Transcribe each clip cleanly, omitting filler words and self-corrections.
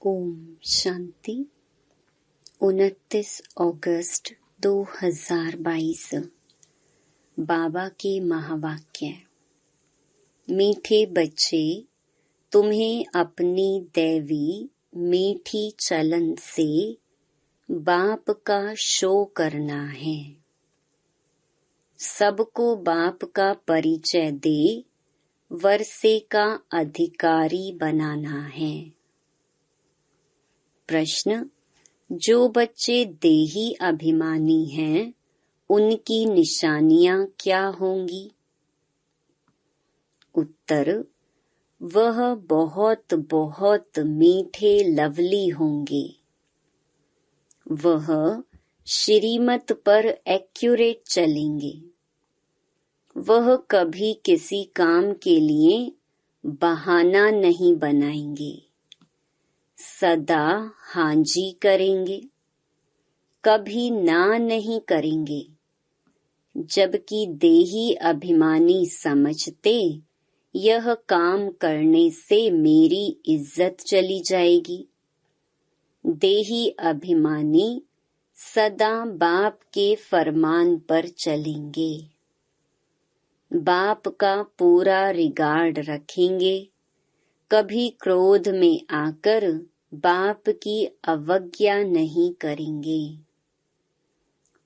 ओम शांति। 29 अगस्त 2022। बाबा के महावाक्य। मीठे बच्चे, तुम्हें अपनी दैवी मीठी चलन से बाप का शो करना है। सबको बाप का परिचय दे वर्षे का अधिकारी बनाना है। प्रश्न, जो बच्चे देही अभिमानी हैं, उनकी निशानियां क्या होंगी? उत्तर, वह बहुत बहुत मीठे लवली होंगे। वह श्रीमत पर एक्यूरेट चलेंगे। वह कभी किसी काम के लिए बहाना नहीं बनाएंगे। सदा हाँ जी करेंगे, कभी ना नहीं करेंगे। जबकि देही अभिमानी समझते यह काम करने से मेरी इज्जत चली जाएगी। देही अभिमानी सदा बाप के फरमान पर चलेंगे। बाप का पूरा रिगार्ड रखेंगे। कभी क्रोध में आकर बाप की अवज्ञा नहीं करेंगे।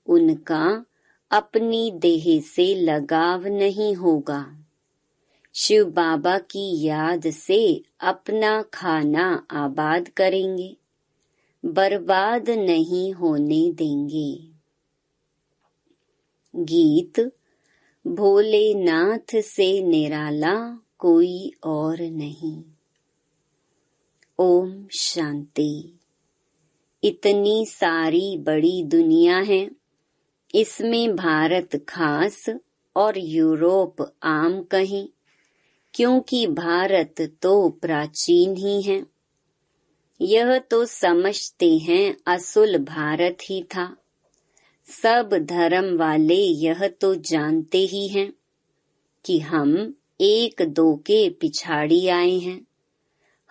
उनका अपनी देह से लगाव नहीं होगा। शिव बाबा की याद से अपना खाना आबाद करेंगे, बर्बाद नहीं होने देंगे। गीत। भोलेनाथ से निराला कोई और नहीं। ओम शांति। इतनी सारी बड़ी दुनिया है, इसमें भारत खास और यूरोप आम कहें, क्योंकि भारत तो प्राचीन ही है। यह तो समझते हैं असुल भारत ही था। सब धर्म वाले यह तो जानते ही हैं कि हम एक दो के पिछाड़ी आए हैं।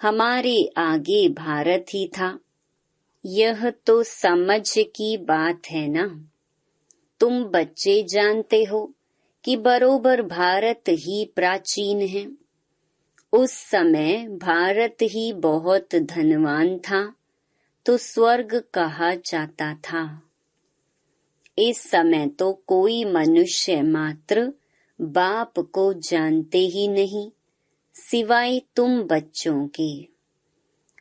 हमारे आगे भारत ही था। यह तो समझ की बात है ना। तुम बच्चे जानते हो कि बरोबर भारत ही प्राचीन है। उस समय भारत ही बहुत धनवान था, तो स्वर्ग कहा जाता था। इस समय तो कोई मनुष्य मात्र बाप को जानते ही नहीं, सिवाय तुम बच्चों के।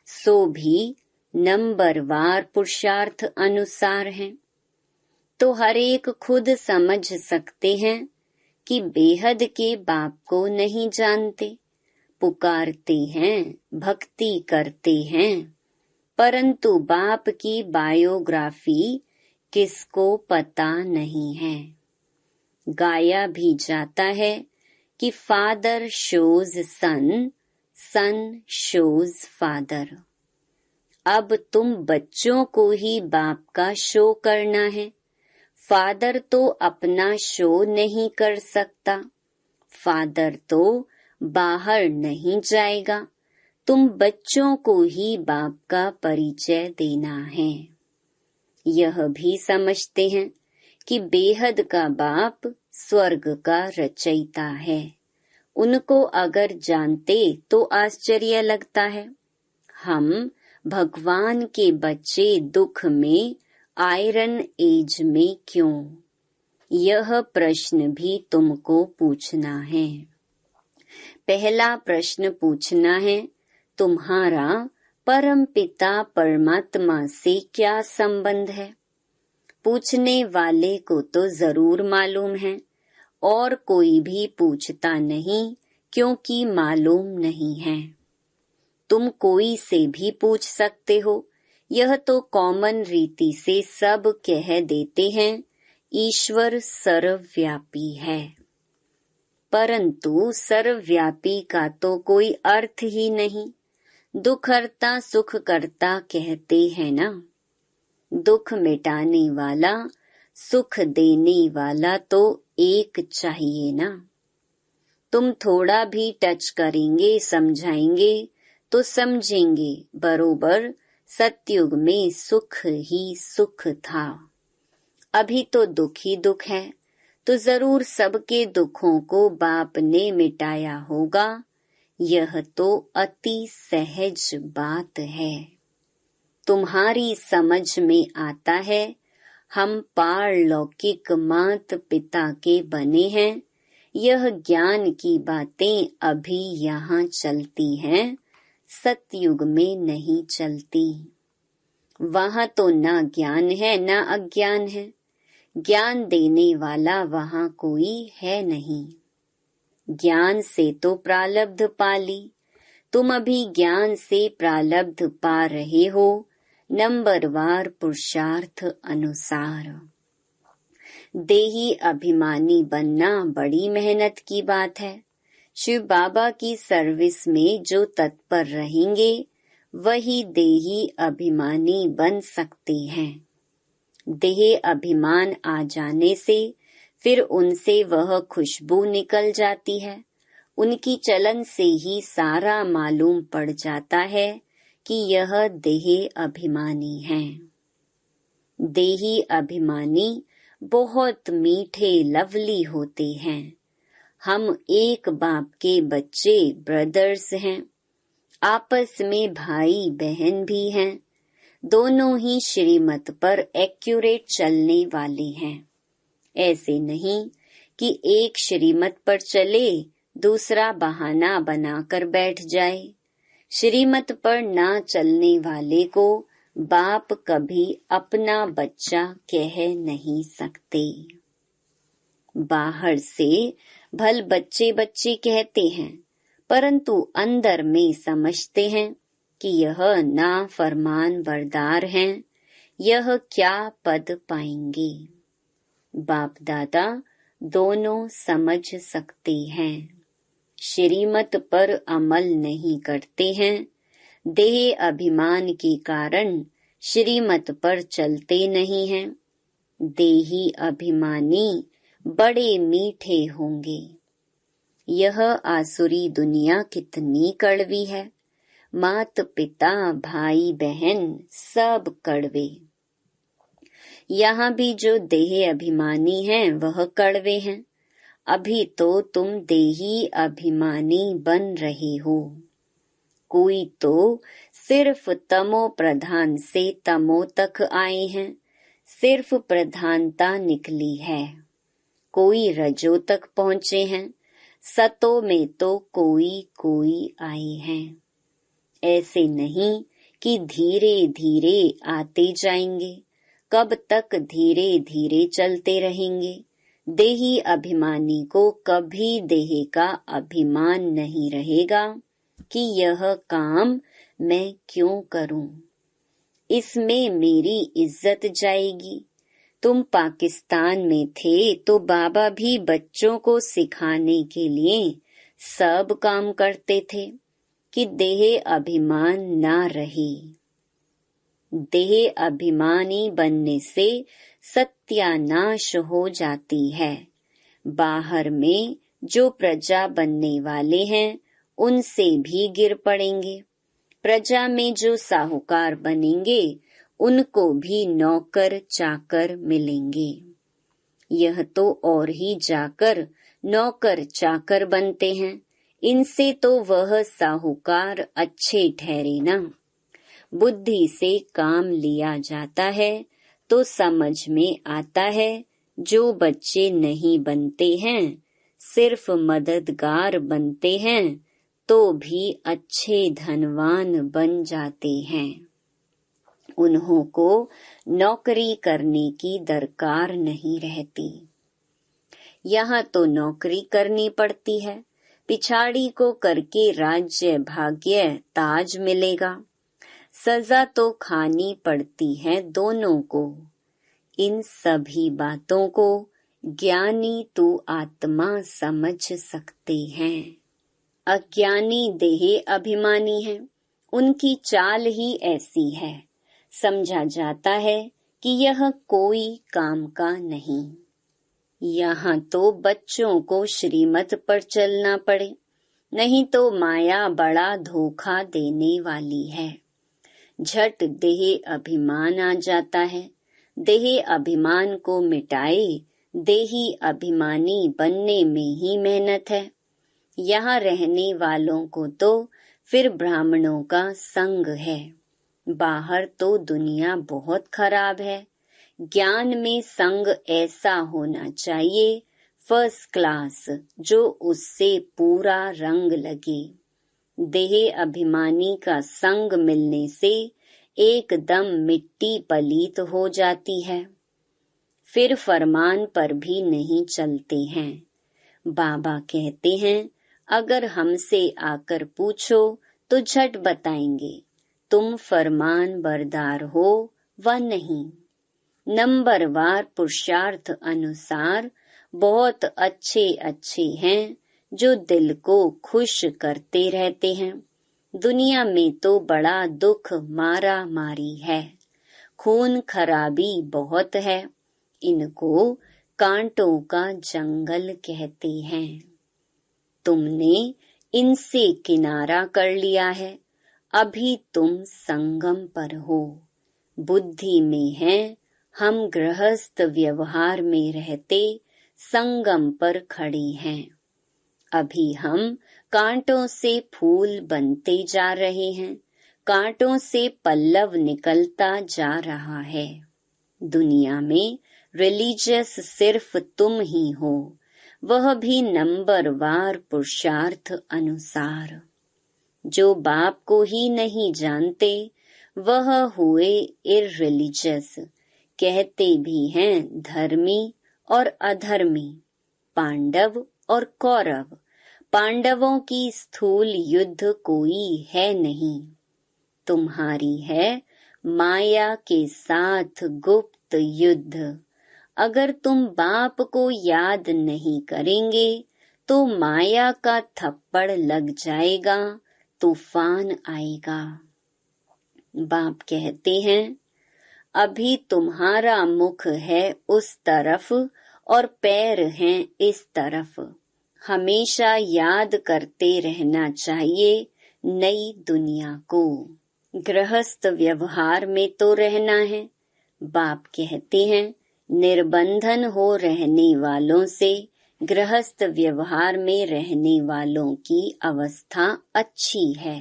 सो भी नंबरवार पुरुषार्थ अनुसार है, तो हर एक खुद समझ सकते हैं कि बेहद के बाप को नहीं जानते। पुकारते हैं, भक्ति करते हैं, परंतु बाप की बायोग्राफी किसको पता नहीं है। गाया भी जाता है कि फादर शोज सन, सन शोज फादर। अब तुम बच्चों को ही बाप का शो करना है। फादर तो अपना शो नहीं कर सकता। फादर तो बाहर नहीं जाएगा। तुम बच्चों को ही बाप का परिचय देना है। यह भी समझते हैं कि बेहद का बाप स्वर्ग का रचयिता है। उनको अगर जानते तो आश्चर्य लगता है। हम भगवान के बच्चे दुख में, आयरन एज में क्यों? यह प्रश्न भी तुमको पूछना है। पहला प्रश्न पूछना है, तुम्हारा परम पिता परमात्मा से क्या संबंध है? पूछने वाले को तो जरूर मालूम है, और कोई भी पूछता नहीं, क्योंकि मालूम नहीं है। तुम कोई से भी पूछ सकते हो। यह तो कॉमन रीति से सब कह देते हैं, ईश्वर सर्वव्यापी है। परंतु सर्वव्यापी का तो कोई अर्थ ही नहीं। दुखहर्ता सुख करता कहते हैं ना। दुख मिटाने वाला, सुख देने वाला तो एक चाहिए ना। तुम थोड़ा भी टच करेंगे, समझाएंगे, तो समझेंगे बरोबर सतयुग में सुख ही सुख था। अभी तो दुख ही दुख है, तो जरूर सबके दुखों को बाप ने मिटाया होगा। यह तो अति सहज बात है। तुम्हारी समझ में आता है हम पारलौकिक मात पिता के बने हैं। यह ज्ञान की बातें अभी यहाँ चलती हैं, सतयुग में नहीं चलती। वहाँ तो ना ज्ञान है ना अज्ञान है। ज्ञान देने वाला वहाँ कोई है नहीं। ज्ञान से तो प्रारब्ध पाली। तुम अभी ज्ञान से प्रारब्ध पा रहे हो, नंबरवार पुरुषार्थ अनुसार। देही अभिमानी बनना बड़ी मेहनत की बात है। शिव बाबा की सर्विस में जो तत्पर रहेंगे वही देही अभिमानी बन सकते हैं। देह अभिमान आ जाने से फिर उनसे वह खुशबू निकल जाती है। उनकी चलन से ही सारा मालूम पड़ जाता है कि यह देह अभिमानी हैं। देही अभिमानी बहुत मीठे लवली होते हैं। हम एक बाप के बच्चे ब्रदर्स हैं, आपस में भाई बहन भी हैं। दोनों ही श्रीमत पर एक्यूरेट चलने वाले हैं। ऐसे नहीं कि एक श्रीमत पर चले, दूसरा बहाना बनाकर बैठ जाए। श्रीमत पर ना चलने वाले को बाप कभी अपना बच्चा कह नहीं सकते। बाहर से भल बच्चे बच्चे कहते हैं, परंतु अंदर में समझते हैं कि यह ना फरमान बरदार हैं, यह क्या पद पाएंगे। बाप दादा दोनों समझ सकते हैं। श्रीमत पर अमल नहीं करते हैं। देह अभिमान के कारण श्रीमत पर चलते नहीं हैं। देही अभिमानी बड़े मीठे होंगे। यह आसुरी दुनिया कितनी कड़वी है। मात पिता भाई बहन सब कड़वे। यहाँ भी जो देह अभिमानी हैं वह कड़वे हैं। अभी तो तुम देही अभिमानी बन रहे हो। कोई तो सिर्फ तमो प्रधान से तमो तक आए हैं, सिर्फ प्रधानता निकली है। कोई रजो तक पहुँचे हैं, सतो में तो कोई कोई आए हैं। ऐसे नहीं कि धीरे धीरे आते जाएंगे। कब तक धीरे धीरे चलते रहेंगे। देही अभिमानी को कभी देह का अभिमान नहीं रहेगा कि यह काम मैं क्यों करूं, इसमें मेरी इज्जत जाएगी। तुम पाकिस्तान में थे तो बाबा भी बच्चों को सिखाने के लिए सब काम करते थे कि देह अभिमान ना रहे। देह अभिमानी बनने से सत्यानाश हो जाती है। बाहर में जो प्रजा बनने वाले हैं उनसे भी गिर पड़ेंगे। प्रजा में जो साहूकार बनेंगे उनको भी नौकर चाकर मिलेंगे। यह तो और ही जाकर नौकर चाकर बनते हैं। इनसे तो वह साहूकार अच्छे ठहरे ना। बुद्धि से काम लिया जाता है तो समझ में आता है जो बच्चे नहीं बनते हैं, सिर्फ मददगार बनते हैं तो भी अच्छे धनवान बन जाते हैं। उन्हों को नौकरी करने की दरकार नहीं रहती। यहाँ तो नौकरी करनी पड़ती है। पिछाड़ी को करके राज्य भाग्य ताज मिलेगा। सजा तो खानी पड़ती है दोनों को। इन सभी बातों को ज्ञानी तो आत्मा समझ सकते हैं। अज्ञानी देह अभिमानी है, उनकी चाल ही ऐसी है। समझा जाता है कि यह कोई काम का नहीं। यहाँ तो बच्चों को श्रीमत पर चलना पड़े, नहीं तो माया बड़ा धोखा देने वाली है। झट देह अभिमान आ जाता है। देह अभिमान को मिटाए, देही अभिमानी बनने में ही मेहनत है। यहाँ रहने वालों को तो फिर ब्राह्मणों का संग है। बाहर तो दुनिया बहुत खराब है। ज्ञान में संग ऐसा होना चाहिए फर्स्ट क्लास, जो उससे पूरा रंग लगे। देह अभिमानी का संग मिलने से एकदम मिट्टी पलीत हो जाती है। फिर फरमान पर भी नहीं चलते हैं। बाबा कहते हैं, अगर हमसे आकर पूछो तो झट बताएंगे तुम फरमान बरदार हो व नहीं। नंबरवार पुरुषार्थ अनुसार बहुत अच्छे अच्छे हैं जो दिल को खुश करते रहते हैं। दुनिया में तो बड़ा दुख मारा मारी है, खून खराबी बहुत है। इनको कांटों का जंगल कहते हैं। तुमने इनसे किनारा कर लिया है, अभी तुम संगम पर हो। बुद्धि में है, हम गृहस्थ व्यवहार में रहते संगम पर खड़ी हैं। अभी हम कांटों से फूल बनते जा रहे हैं, कांटों से पल्लव निकलता जा रहा है। दुनिया में रिलीजियस सिर्फ तुम ही हो, वह भी नंबरवार पुरुषार्थ अनुसार। जो बाप को ही नहीं जानते वह हुए इररिलीजियस। कहते भी हैं धर्मी और अधर्मी, पांडव और कौरव। पांडवों की स्थूल युद्ध कोई है नहीं, तुम्हारी है माया के साथ गुप्त युद्ध। अगर तुम बाप को याद नहीं करेंगे तो माया का थप्पड़ लग जाएगा, तूफान आएगा। बाप कहते हैं, अभी तुम्हारा मुख है उस तरफ और पैर हैं इस तरफ। हमेशा याद करते रहना चाहिए नई दुनिया को। गृहस्थ व्यवहार में तो रहना है। बाप कहते हैं, निर्बंधन हो रहने वालों से गृहस्थ व्यवहार में रहने वालों की अवस्था अच्छी है।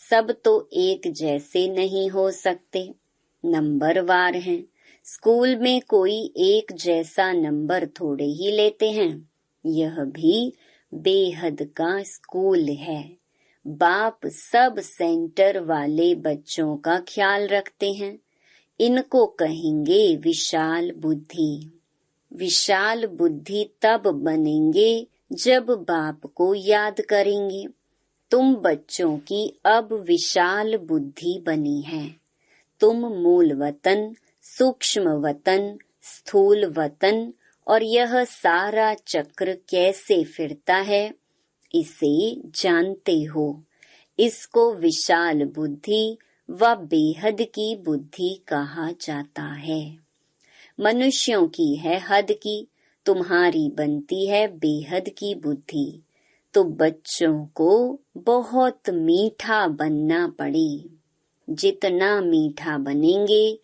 सब तो एक जैसे नहीं हो सकते, नंबरवार हैं। स्कूल में कोई एक जैसा नंबर थोड़े ही लेते हैं। यह भी बेहद का स्कूल है। बाप सब सेंटर वाले बच्चों का ख्याल रखते हैं। इनको कहेंगे विशाल बुद्धि। विशाल बुद्धि तब बनेंगे जब बाप को याद करेंगे। तुम बच्चों की अब विशाल बुद्धि बनी है। तुम मूल वतन, सूक्ष्म वतन, स्थूल वतन और यह सारा चक्र कैसे फिरता है इसे जानते हो। इसको विशाल बुद्धि व बेहद की बुद्धि कहा जाता है। मनुष्यों की है हद की, तुम्हारी बनती है बेहद की बुद्धि। तो बच्चों को बहुत मीठा बनना पड़े। जितना मीठा बनेंगे,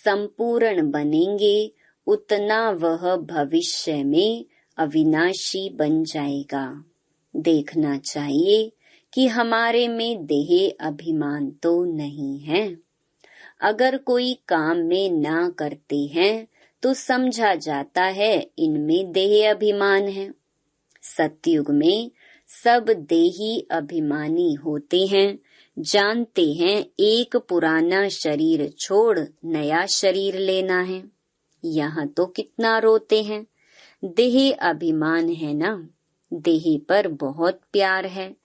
संपूर्ण बनेंगे, उतना वह भविष्य में अविनाशी बन जाएगा। देखना चाहिए कि हमारे में देह अभिमान तो नहीं है। अगर कोई काम में ना करते हैं तो समझा जाता है इनमें देह अभिमान है। सतयुग में सब देही अभिमानी होते हैं, जानते हैं एक पुराना शरीर छोड़ नया शरीर लेना है। यहाँ तो कितना रोते हैं। देह अभिमान है ना, देह पर बहुत प्यार है।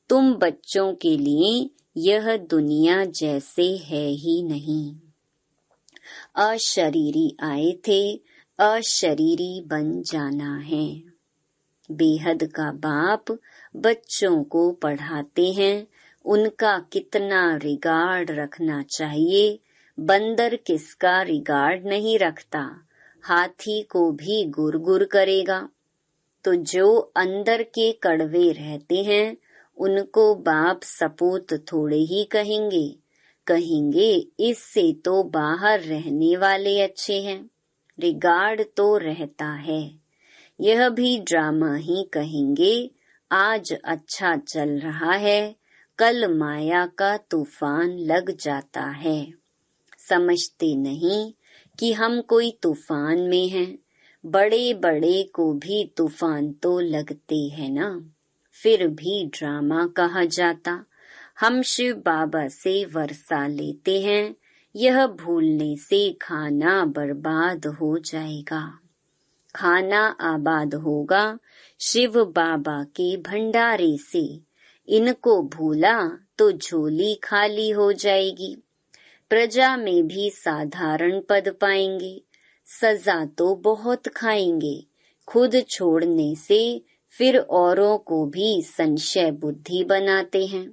तुम बच्चों के लिए यह दुनिया जैसे है ही नहीं। अशरीरी आए थे, अशरीरी बन जाना है। बेहद का बाप बच्चों को पढ़ाते हैं, उनका कितना रिगार्ड रखना चाहिए। बंदर किसका रिगार्ड नहीं रखता, हाथी को भी गुर गुर करेगा। तो जो अंदर के कड़वे रहते हैं उनको बाप सपूत थोड़े ही कहेंगे, कहेंगे इससे तो बाहर रहने वाले अच्छे हैं। रिगार्ड तो रहता है। यह भी ड्रामा ही कहेंगे, आज अच्छा चल रहा है, कल माया का तूफान लग जाता है। समझते नहीं कि हम कोई तूफान में हैं। बड़े बड़े को भी तूफान तो लगते हैं ना, फिर भी ड्रामा कहा जाता। हम शिव बाबा से वर्षा लेते हैं, यह भूलने से खाना बर्बाद हो जाएगा। खाना आबाद होगा शिव बाबा के भंडारे से। इनको भूला तो झोली खाली हो जाएगी। प्रजा में भी साधारण पद पाएंगे, सजा तो बहुत खाएंगे। खुद छोड़ने से फिर औरों को भी संशय बुद्धि बनाते हैं।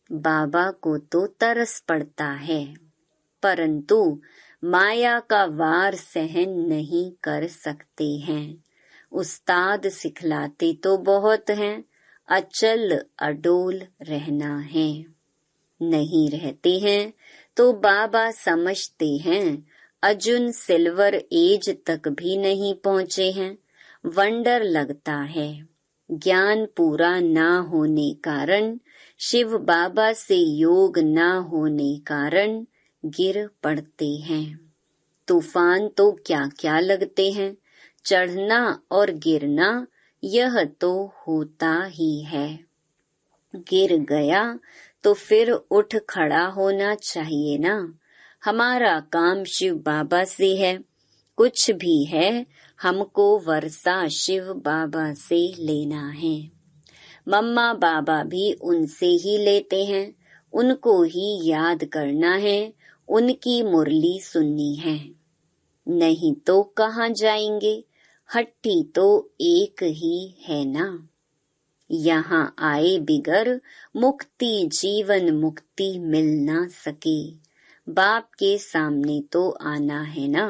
बाबा को तो तरस पड़ता है, परंतु माया का वार सहन नहीं कर सकते हैं। उस्ताद सिखलाते तो बहुत हैं, अचल अडोल रहना है। नहीं रहते हैं तो बाबा समझते हैं अर्जुन सिल्वर एज तक भी नहीं पहुँचे हैं। वंडर लगता है। ज्ञान पूरा ना होने कारण, शिव बाबा से योग ना होने कारण गिर पड़ते हैं। तूफान तो क्या क्या लगते हैं, चढ़ना और गिरना यह तो होता ही है। गिर गया तो फिर उठ खड़ा होना चाहिए ना। हमारा काम शिव बाबा से है। कुछ भी है हमको वर्षा शिव बाबा से लेना है। मम्मा बाबा भी उनसे ही लेते हैं, उनको ही याद करना है, उनकी मुरली सुननी है। नहीं तो कहाँ जाएंगे, हट्टी तो एक ही है ना। यहाँ आए बिगर मुक्ति जीवन मुक्ति मिल ना सके। बाप के सामने तो आना है ना।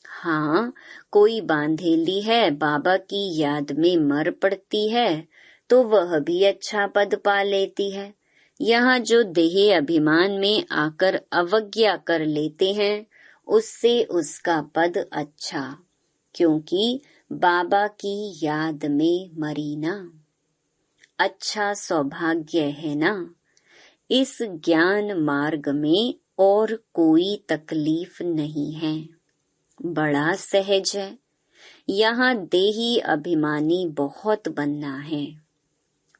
हाँ, कोई बांधेली है बाबा की याद में मर पड़ती है तो वह भी अच्छा पद पा लेती है। यहाँ जो देह अभिमान में आकर अवज्ञा कर लेते हैं, उससे उसका पद अच्छा, क्योंकि बाबा की याद में मरी ना। अच्छा सौभाग्य है ना। इस ज्ञान मार्ग में और कोई तकलीफ नहीं है, बड़ा सहज है। यहाँ देही अभिमानी बहुत बनना है।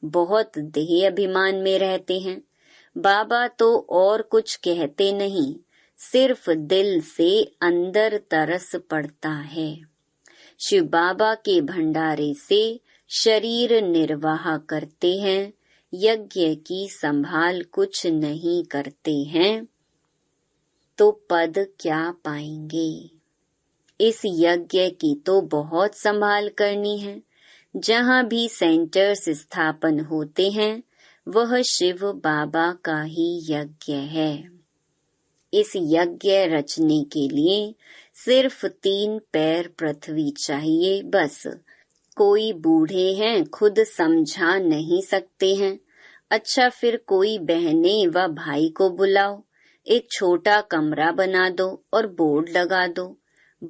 बहुत देह अभिमान में रहते हैं। बाबा तो और कुछ कहते नहीं, सिर्फ दिल से अंदर तरस पड़ता है। शिव बाबा के भंडारे से शरीर निर्वाह करते हैं, यज्ञ की संभाल कुछ नहीं करते हैं तो पद क्या पाएंगे। इस यज्ञ की तो बहुत संभाल करनी है। जहाँ भी सेंटर्स स्थापन होते हैं वह शिव बाबा का ही यज्ञ है। इस यज्ञ रचने के लिए सिर्फ 3 पैर पृथ्वी चाहिए बस। कोई बूढ़े हैं, खुद समझा नहीं सकते हैं। अच्छा, फिर कोई बहने व भाई को बुलाओ, एक छोटा कमरा बना दो और बोर्ड लगा दो।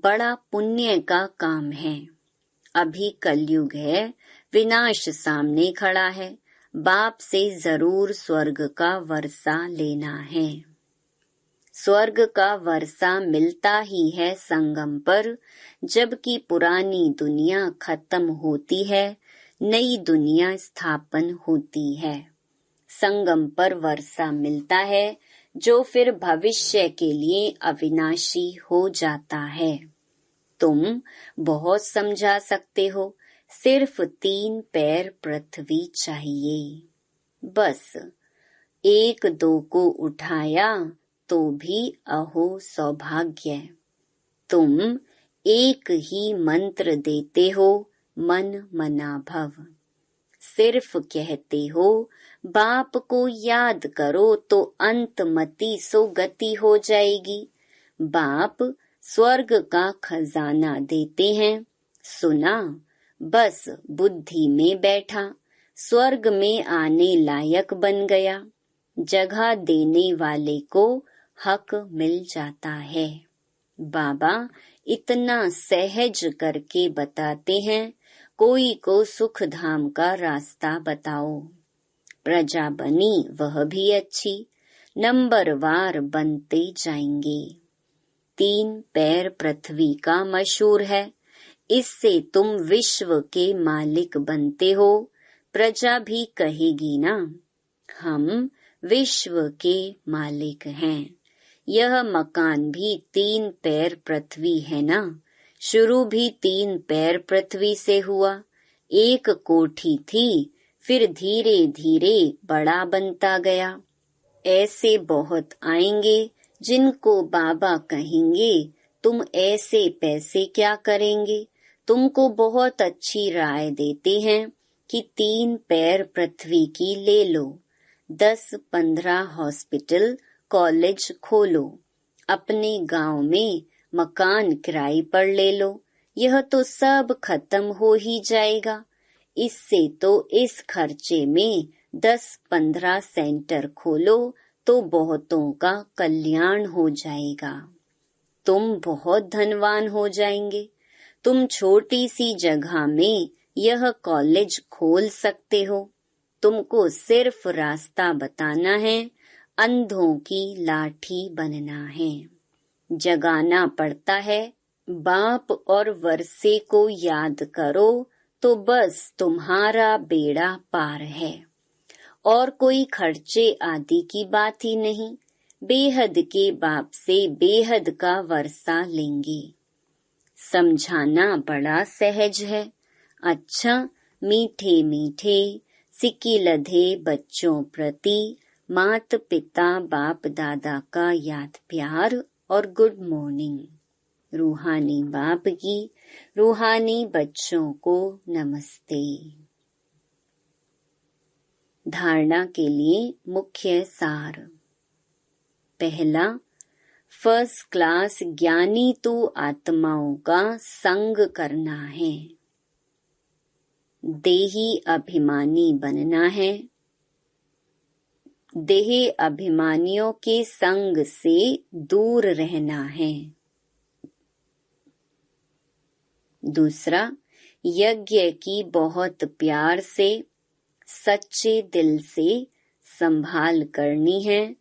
बड़ा पुण्य का काम है। अभी कलयुग है, विनाश सामने खड़ा है। बाप से जरूर स्वर्ग का वर्षा लेना है। स्वर्ग का वर्षा मिलता ही है संगम पर, जबकि पुरानी दुनिया खत्म होती है, नई दुनिया स्थापन होती है। संगम पर वर्षा मिलता है जो फिर भविष्य के लिए अविनाशी हो जाता है। तुम बहुत समझा सकते हो, सिर्फ 3 पैर पृथ्वी चाहिए बस। 1-2 को उठाया तो भी अहो सौभाग्य। तुम एक ही मंत्र देते हो, मन मना भव। सिर्फ कहते हो बाप को याद करो तो अंतमति सो गति हो जाएगी। बाप स्वर्ग का खजाना देते हैं, सुना, बस बुद्धि में बैठा। स्वर्ग में आने लायक बन गया। जगह देने वाले को हक मिल जाता है। बाबा इतना सहज करके बताते हैं, कोई को सुख धाम का रास्ता बताओ। प्रजा बनी वह भी अच्छी, नंबरवार बनते जाएंगे। 3 पैर पृथ्वी का मशहूर है, इससे तुम विश्व के मालिक बनते हो। प्रजा भी कहेगी ना, हम विश्व के मालिक हैं। यह मकान भी 3 पैर पृथ्वी है ना, शुरू भी 3 पैर पृथ्वी से हुआ। एक कोठी थी, फिर धीरे धीरे बड़ा बनता गया। ऐसे बहुत आएंगे जिनको बाबा कहेंगे, तुम ऐसे पैसे क्या करेंगे। तुमको बहुत अच्छी राय देते हैं कि 3 पैर पृथ्वी की ले लो, 10-15 हॉस्पिटल कॉलेज खोलो, अपने गांव में मकान किराए पर ले लो। यह तो सब खत्म हो ही जाएगा। इससे तो इस खर्चे में 10-15 सेंटर खोलो तो बहुतों का कल्याण हो जाएगा। तुम बहुत धनवान हो जाएंगे। तुम छोटी सी जगह में यह कॉलेज खोल सकते हो। तुमको सिर्फ रास्ता बताना है, अंधों की लाठी बनना है। जगाना पड़ता है। बाप और वर्षे को याद करो तो बस तुम्हारा बेड़ा पार है। और कोई खर्चे आदि की बात ही नहीं। बेहद के बाप से बेहद का वर्षा लेंगे। समझाना बड़ा सहज है। अच्छा, मीठे मीठे सिक्की लधे बच्चों प्रति मात पिता बाप दादा का याद प्यार और गुड मॉर्निंग। रूहानी बाप की रूहानी बच्चों को नमस्ते। धारणा के लिए मुख्य सार। पहला, फर्स्ट क्लास ज्ञानी तो आत्माओं का संग करना है। देही अभिमानी बनना है। देह अभिमानियों के संग से दूर रहना है। दूसरा, यज्ञ की बहुत प्यार से सच्चे दिल से संभाल करनी है।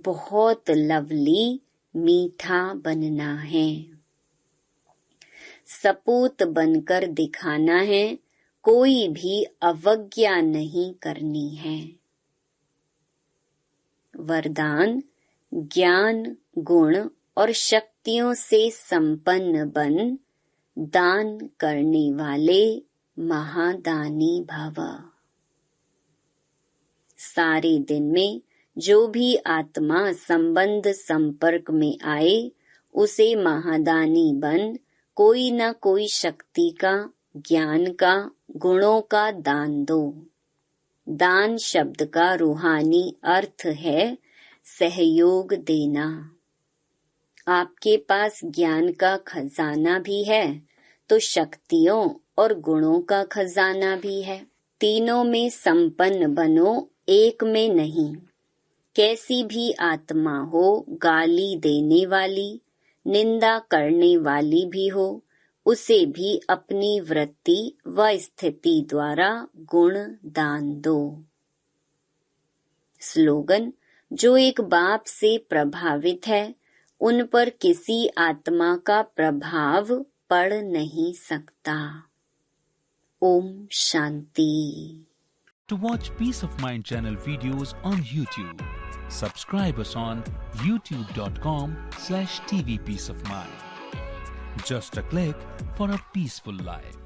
बहुत लवली मीठा बनना है। सपूत बनकर दिखाना है। कोई भी अवज्ञा नहीं करनी है। वरदान, ज्ञान गुण और शक्तियों से संपन्न बन दान करने वाले महादानी भव। सारे दिन में जो भी आत्मा संबंध संपर्क में आए उसे महादानी बन कोई न कोई शक्ति का, ज्ञान का, गुणों का दान दो। दान शब्द का रूहानी अर्थ है सहयोग देना। आपके पास ज्ञान का खजाना भी है तो शक्तियों और गुणों का खजाना भी है। तीनों में संपन्न बनो, एक में नहीं। कैसी भी आत्मा हो, गाली देने वाली, निंदा करने वाली भी हो, उसे भी अपनी वृत्ति व स्थिति द्वारा गुण दान दो। स्लोगन, जो एक बाप से प्रभावित है उन पर किसी आत्मा का प्रभाव पड़ नहीं सकता। Om Shanti. To watch Peace of Mind channel videos on YouTube, subscribe us on youtube.com/tvpeaceofmind. Just a click for a peaceful life.